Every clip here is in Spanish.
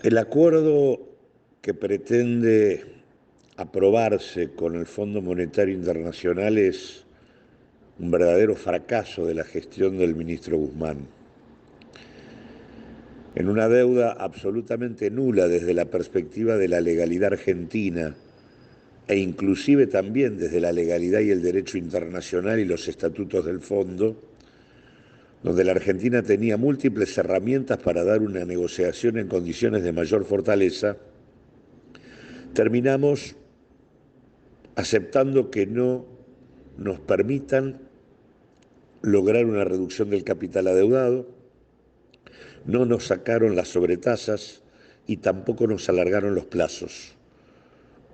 El acuerdo que pretende aprobarse con el Fondo Monetario Internacional es un verdadero fracaso de la gestión del ministro Guzmán. En una deuda absolutamente nula desde la perspectiva de la legalidad argentina e inclusive también desde la legalidad y el derecho internacional y los estatutos del fondo, donde la Argentina tenía múltiples herramientas para dar una negociación en condiciones de mayor fortaleza, terminamos aceptando que no nos permitan lograr una reducción del capital adeudado, no nos sacaron las sobretasas y tampoco nos alargaron los plazos.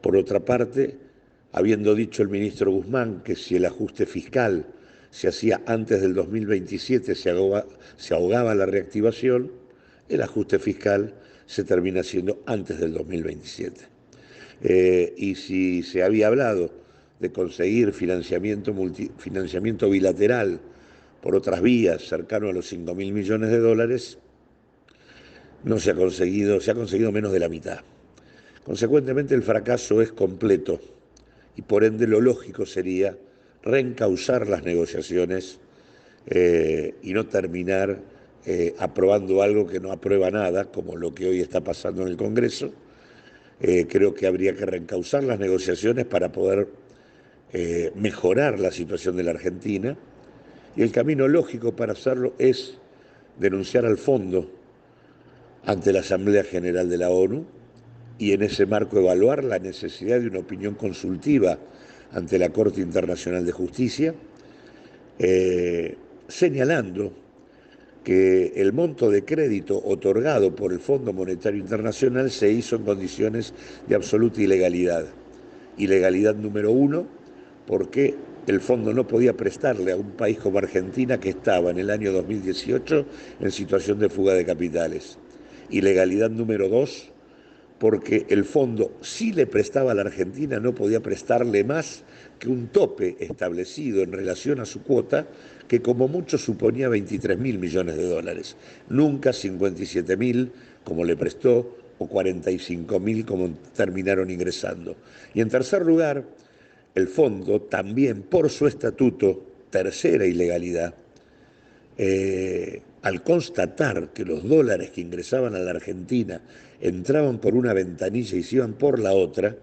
Por otra parte, habiendo dicho el ministro Guzmán que si el ajuste fiscal se hacía antes del 2027 se ahogaba la reactivación, el ajuste fiscal se termina haciendo antes del 2027. Y si se había hablado de conseguir financiamiento bilateral por otras vías cercano a los 5.000 millones de dólares, no se ha conseguido menos de la mitad. Consecuentemente, el fracaso es completo y por ende lo lógico sería reencauzar las negociaciones y no terminar aprobando algo que no aprueba nada, como lo que hoy está pasando en el Congreso. Creo que habría que reencauzar las negociaciones para poder mejorar la situación de la Argentina, y el camino lógico para hacerlo es denunciar al fondo ante la Asamblea General de la ONU y en ese marco evaluar la necesidad de una opinión consultiva ante la Corte Internacional de Justicia, señalando que el monto de crédito otorgado por el Fondo Monetario Internacional se hizo en condiciones de absoluta ilegalidad. Ilegalidad número uno, porque el fondo no podía prestarle a un país como Argentina que estaba en el año 2018 en situación de fuga de capitales. Ilegalidad número dos, porque el fondo, si le prestaba a la Argentina, no podía prestarle más que un tope establecido en relación a su cuota, que como mucho suponía 23.000 millones de dólares, nunca 57.000 como le prestó o 45.000 como terminaron ingresando. Y en tercer lugar, el fondo también por su estatuto, tercera ilegalidad, al constatar que los dólares que ingresaban a la Argentina entraban por una ventanilla y se iban por la otra,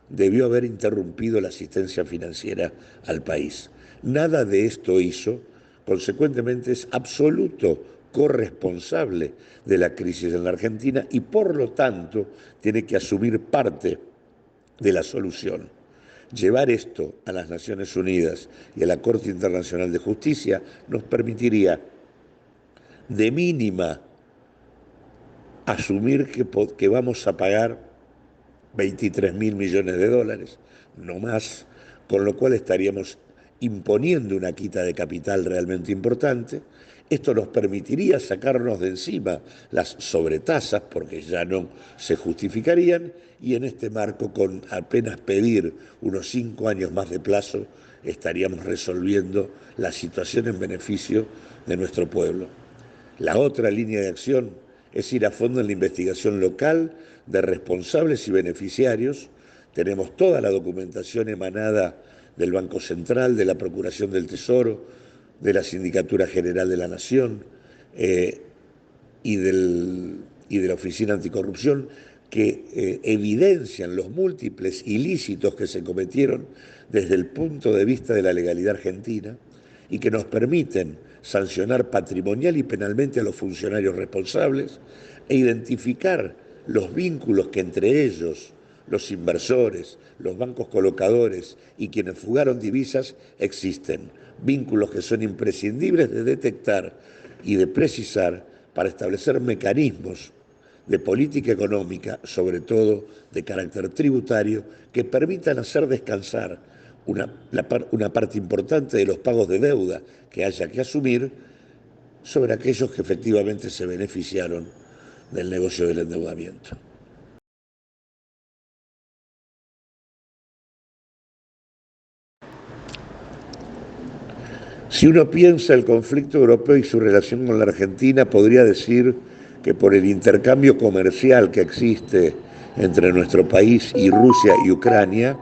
debió haber interrumpido la asistencia financiera al país. Nada de esto hizo, consecuentemente es absoluto corresponsable de la crisis en la Argentina y por lo tanto tiene que asumir parte de la solución. Llevar esto a las Naciones Unidas y a la Corte Internacional de Justicia nos permitiría de mínima asumir que vamos a pagar 23.000 millones de dólares, no más, con lo cual estaríamos imponiendo una quita de capital realmente importante. Esto nos permitiría sacarnos de encima las sobretasas, porque ya no se justificarían, y en este marco, con apenas pedir unos 5 años más de plazo, estaríamos resolviendo la situación en beneficio de nuestro pueblo. La otra línea de acción es ir a fondo en la investigación local de responsables y beneficiarios. Tenemos toda la documentación emanada del Banco Central, de la Procuración del Tesoro, de la Sindicatura General de la Nación y de la Oficina Anticorrupción, que evidencian los múltiples ilícitos que se cometieron desde el punto de vista de la legalidad argentina y que nos permiten sancionar patrimonial y penalmente a los funcionarios responsables e identificar los vínculos que entre ellos, los inversores, los bancos colocadores y quienes fugaron divisas existen. Vínculos que son imprescindibles de detectar y de precisar para establecer mecanismos de política económica, sobre todo de carácter tributario, que permitan hacer descansar una parte importante de los pagos de deuda que haya que asumir sobre aquellos que efectivamente se beneficiaron del negocio del endeudamiento. Si uno piensa el conflicto europeo y su relación con la Argentina, podría decir que por el intercambio comercial que existe entre nuestro país y Rusia y Ucrania,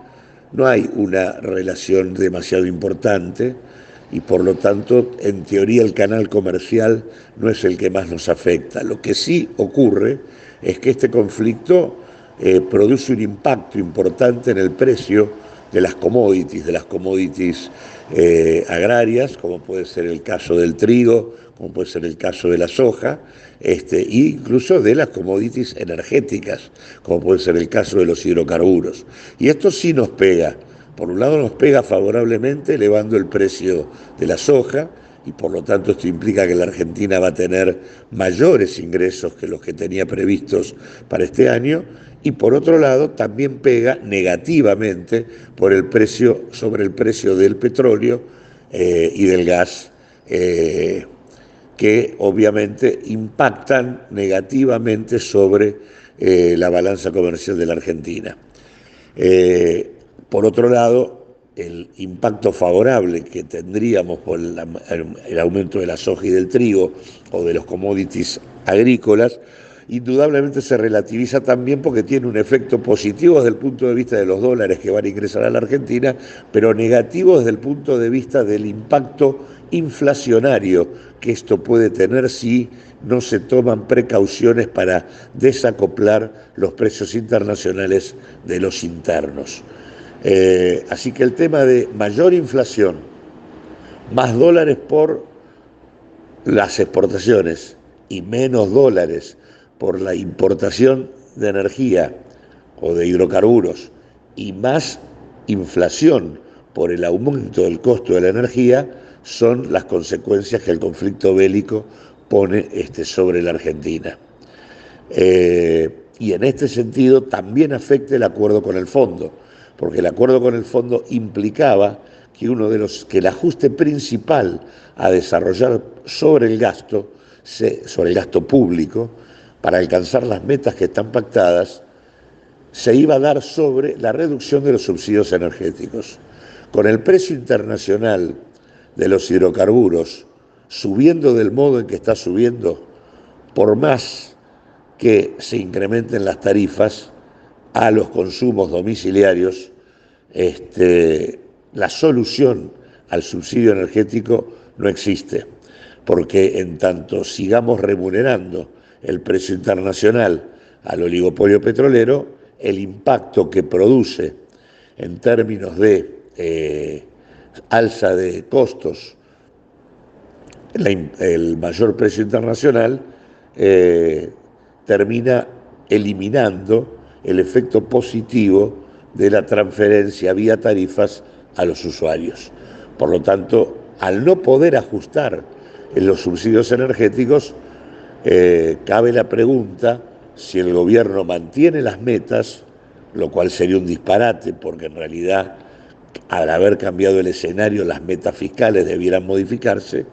no hay una relación demasiado importante y por lo tanto, en teoría, el canal comercial no es el que más nos afecta. Lo que sí ocurre es que este conflicto produce un impacto importante en el precio de las commodities agrarias, como puede ser el caso del trigo, como puede ser el caso de la soja, e incluso de las commodities energéticas, como puede ser el caso de los hidrocarburos. Y esto sí nos pega. Por un lado nos pega favorablemente elevando el precio de la soja y por lo tanto esto implica que la Argentina va a tener mayores ingresos que los que tenía previstos para este año y por otro lado también pega negativamente sobre el precio del petróleo y del gas que obviamente impactan negativamente sobre la balanza comercial de la Argentina. Por otro lado, el impacto favorable que tendríamos por el aumento de la soja y del trigo o de los commodities agrícolas, indudablemente se relativiza también porque tiene un efecto positivo desde el punto de vista de los dólares que van a ingresar a la Argentina, pero negativo desde el punto de vista del impacto inflacionario que esto puede tener si no se toman precauciones para desacoplar los precios internacionales de los internos. Así que el tema de mayor inflación, más dólares por las exportaciones y menos dólares por la importación de energía o de hidrocarburos y más inflación por el aumento del costo de la energía son las consecuencias que el conflicto bélico pone sobre la Argentina. Y en este sentido también afecta el acuerdo con el fondo, porque el acuerdo con el fondo implicaba que que el ajuste principal a desarrollar sobre el gasto público, para alcanzar las metas que están pactadas, se iba a dar sobre la reducción de los subsidios energéticos. Con el precio internacional de los hidrocarburos subiendo del modo en que está subiendo, por más que se incrementen las tarifas a los consumos domiciliarios, la solución al subsidio energético no existe, porque en tanto sigamos remunerando el precio internacional al oligopolio petrolero, el impacto que produce en términos de alza de costos el mayor precio internacional termina eliminando el efecto positivo de la transferencia vía tarifas a los usuarios. Por lo tanto, al no poder ajustar en los subsidios energéticos, cabe la pregunta si el gobierno mantiene las metas, lo cual sería un disparate, porque en realidad, al haber cambiado el escenario, las metas fiscales debieran modificarse.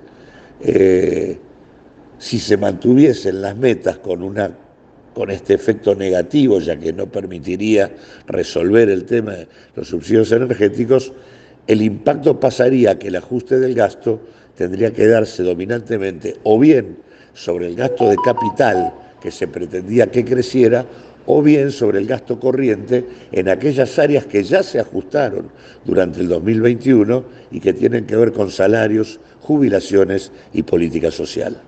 Si se mantuviesen las metas con este efecto negativo, ya que no permitiría resolver el tema de los subsidios energéticos, el impacto pasaría a que el ajuste del gasto tendría que darse dominantemente o bien sobre el gasto de capital que se pretendía que creciera, o bien sobre el gasto corriente en aquellas áreas que ya se ajustaron durante el 2021 y que tienen que ver con salarios, jubilaciones y política social.